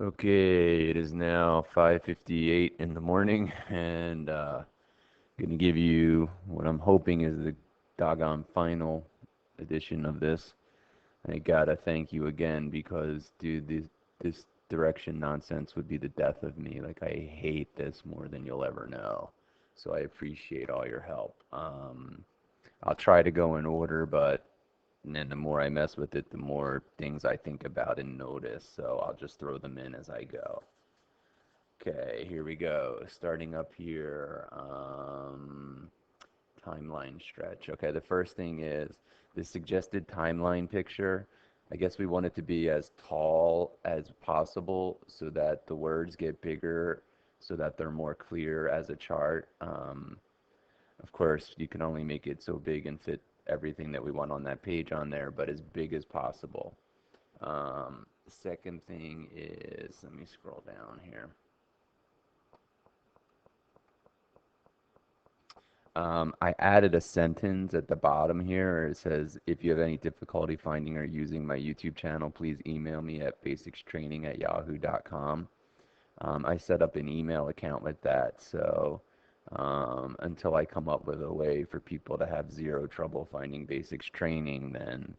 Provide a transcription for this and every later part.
Okay, it is now 5:58 in the morning, and gonna give you what I'm hoping is the doggone final edition of this. I gotta thank you again because, dude, this direction nonsense would be the death of me. Like, I hate this more than you'll ever know. So I appreciate all your help. I'll try to go in order, but and then the more I mess with it, the more things I think about and notice. So I'll just throw them in as I go. Okay, here we go. Starting up here, timeline stretch. Okay, the first thing is the suggested timeline picture. I guess we want it to be as tall as possible so that the words get bigger, so that they're more clear as a chart. Of course, you can only make it so big and fit everything that we want on that page on there, but as big as possible. Second thing is, let me scroll down here. I added a sentence at the bottom here. It says, if you have any difficulty finding or using my YouTube channel, please email me at basicstraining@yahoo.com. I set up an email account with that, so until I come up with a way for people to have zero trouble finding basics training, then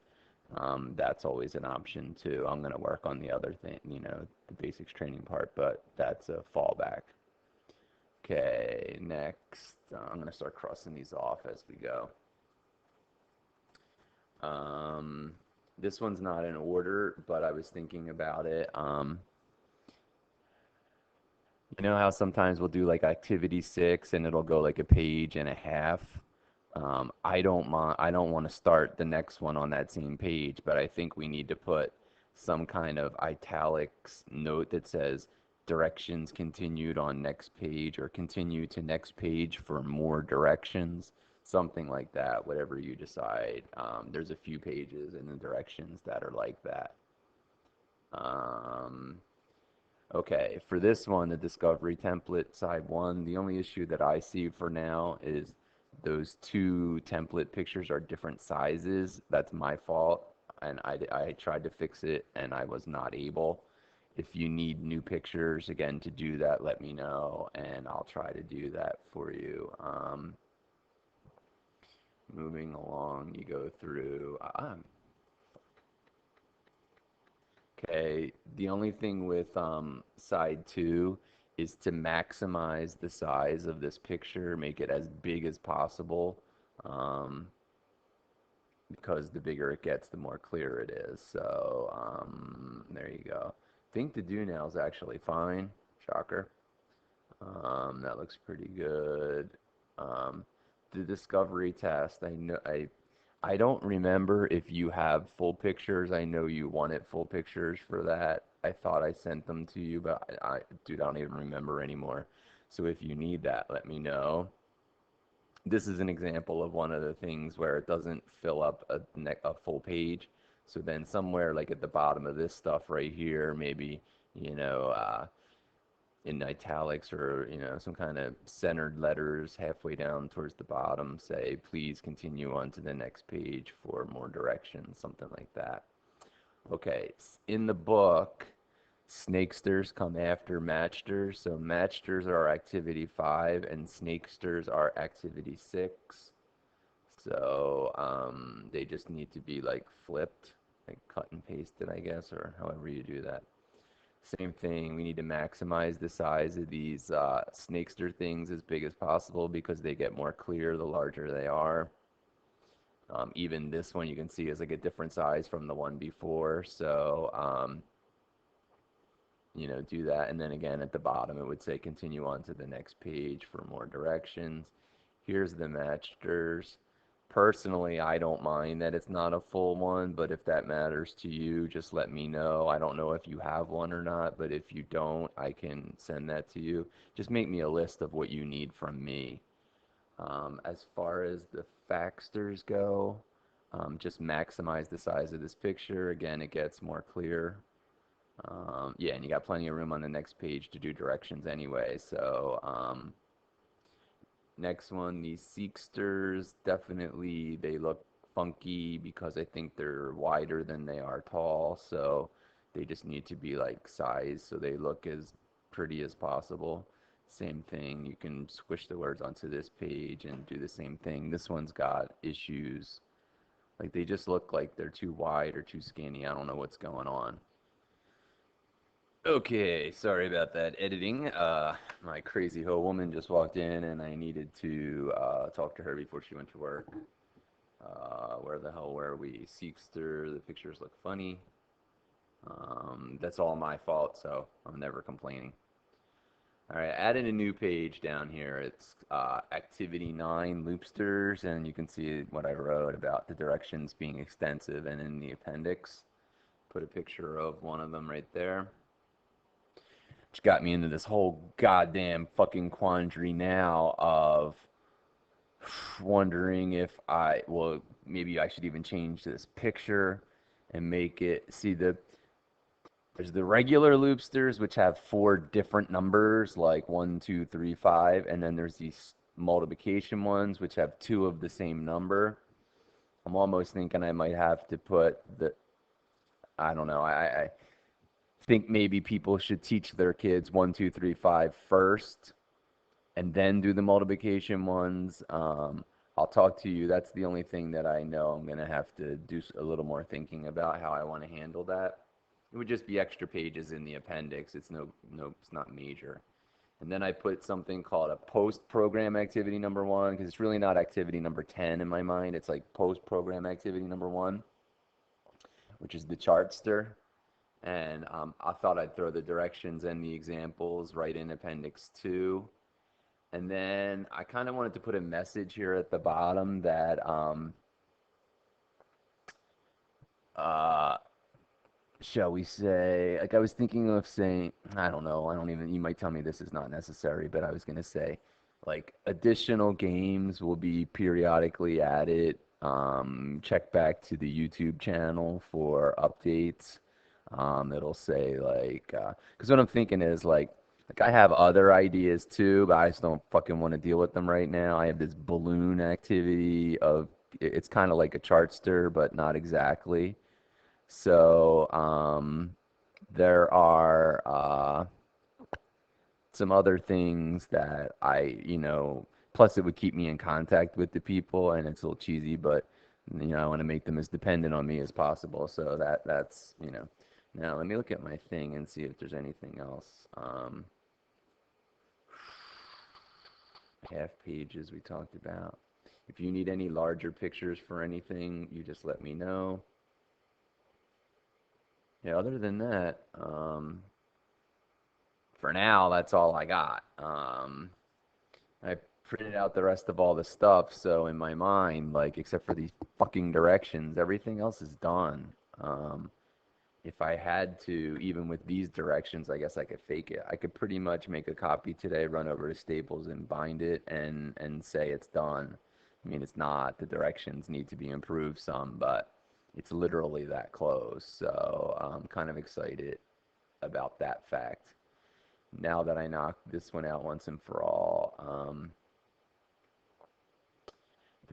that's always an option too. I'm going to work on the other thing, the basics training part, but that's a fallback. Okay, next, I'm going to start crossing these off as we go. Um, this one's not in order, but I was thinking about it. You know how sometimes we'll do like activity 6 and it'll go like a page and a half. I don't want to start the next one on that same page, but I think we need to put some kind of italics note that says directions continued on next page or continue to next page for more directions, something like that, whatever you decide. There's a few pages in the directions that are like that. Um, Okay, for this one, the discovery template side one, the only issue that I see for now is those two template pictures are different sizes. That's my fault, and I tried to fix it and I was not able. If you need new pictures, again, to do that, let me know and I'll try to do that for you. Moving along, you go through. Okay, the only thing with side two is to maximize the size of this picture, make it as big as possible, um, because the bigger it gets, the more clear it is. So there you go. I think the do now is actually fine. Shocker. That looks pretty good. Um, the discovery test, I don't remember if you have full pictures. I know you wanted full pictures for that. I thought I sent them to you, but dude, I don't even remember anymore. So if you need that, let me know. This is an example of one of the things where it doesn't fill up a full page. So then somewhere like at the bottom of this stuff right here, maybe, you know, in italics or some kind of centered letters halfway down towards the bottom say please continue on to the next page for more directions, something like that. Okay, in the book, snakesters come after matchsters, so matchsters are activity 5 and snakesters are activity 6. So they just need to be like flipped, like cut and pasted, I guess, or however you do that. Same thing, we need to maximize the size of these snakester things as big as possible because they get more clear the larger they are. Even this one you can see is like a different size from the one before. So, do that. And then again at the bottom it would say continue on to the next page for more directions. Here's the matchsters. Personally, I don't mind that it's not a full one, but if that matters to you, just let me know. I don't know if you have one or not, but if you don't, I can send that to you. Just make me a list of what you need from me. As far as the Faxters go, just maximize the size of this picture. Again, it gets more clear. Yeah, and you got plenty of room on the next page to do directions anyway. So, next one, these Seeksters, definitely they look funky because I think they're wider than they are tall. So They just need to be like sized so they look as pretty as possible. Same thing, you can squish the words onto this page and do the same thing. This one's got issues. Like they just look like they're too wide or too skinny. I don't know what's going on. Okay, sorry about that editing. My crazy hoe woman just walked in and I needed to talk to her before she went to work. Where the hell were we? Seekster, the pictures look funny. That's all my fault, so I'm never complaining. All right, added a new page down here. It's activity 9 loopsters, and you can see what I wrote about the directions being extensive, and in the appendix, put a picture of one of them right there. Which got me into this whole goddamn fucking quandary now of wondering if well, maybe I should even change this picture and make it, see there's the regular loopsters, which have 4 different numbers, like 1, 2, 3, 5, and then there's these multiplication ones, which have 2 of the same number. I'm almost thinking I might have to put I don't know, I think maybe people should teach their kids 1, 2, 3, 5 first, and then do the multiplication ones. I'll talk to you. That's the only thing that I know I'm going to have to do a little more thinking about how I want to handle that. It would just be extra pages in the appendix. It's it's not major. And then I put something called a post-program activity number 1, because it's really not activity number 10 in my mind. It's like post-program activity number 1, which is the chartster. And I thought I'd throw the directions and the examples right in appendix 2. And then I kind of wanted to put a message here at the bottom that uh, shall we say, like I was thinking of saying, I don't know, I don't even, you might tell me this is not necessary, but I was going to say, like, additional games will be periodically added. Check back to the YouTube channel for updates. It'll say, like, because what I'm thinking is, like I have other ideas too, but I just don't fucking want to deal with them right now. I have this balloon activity of, it's kind of like a chartster, but not exactly. So there are some other things that plus it would keep me in contact with the people, and it's a little cheesy, but I want to make them as dependent on me as possible. So that's. Now let me look at my thing and see if there's anything else. Half pages we talked about. If you need any larger pictures for anything, you just let me know. Yeah, other than that, for now, that's all I got. I printed out the rest of all the stuff, so in my mind, like, except for these fucking directions, everything else is done. If I had to, even with these directions, I guess I could fake it. I could pretty much make a copy today, run over to Staples and bind it and say it's done. I mean, it's not. The directions need to be improved some, but it's literally that close. So I'm kind of excited about that fact. Now that I knocked this one out once and for all,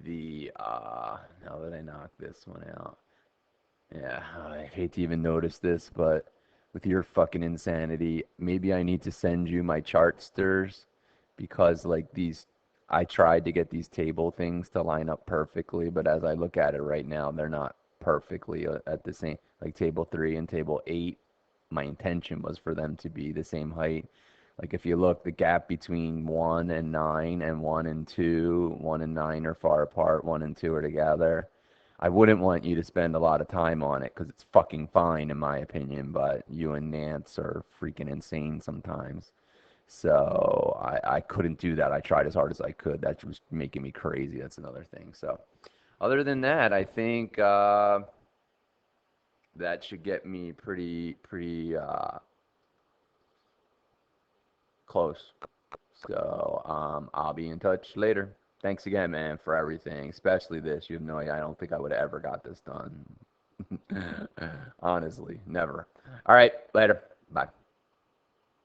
now that I knocked this one out, yeah, I hate to even notice this, but with your fucking insanity, maybe I need to send you my chartsters, because like I tried to get these table things to line up perfectly, but as I look at it right now, they're not perfectly at the same, like table 3 and table 8. My intention was for them to be the same height. Like if you look, the gap between 1 and 9 and 1 and 2, 1 and 9 are far apart, 1 and 2 are together. I wouldn't want you to spend a lot of time on it because it's fucking fine in my opinion, but you and Nance are freaking insane sometimes. So I couldn't do that. I tried as hard as I could. That was making me crazy. That's another thing. So other than that, I think that should get me pretty close. So I'll be in touch later. Thanks again, man, for everything, especially this. You have no idea. I don't think I would have ever got this done. Honestly, never. All right, later. Bye.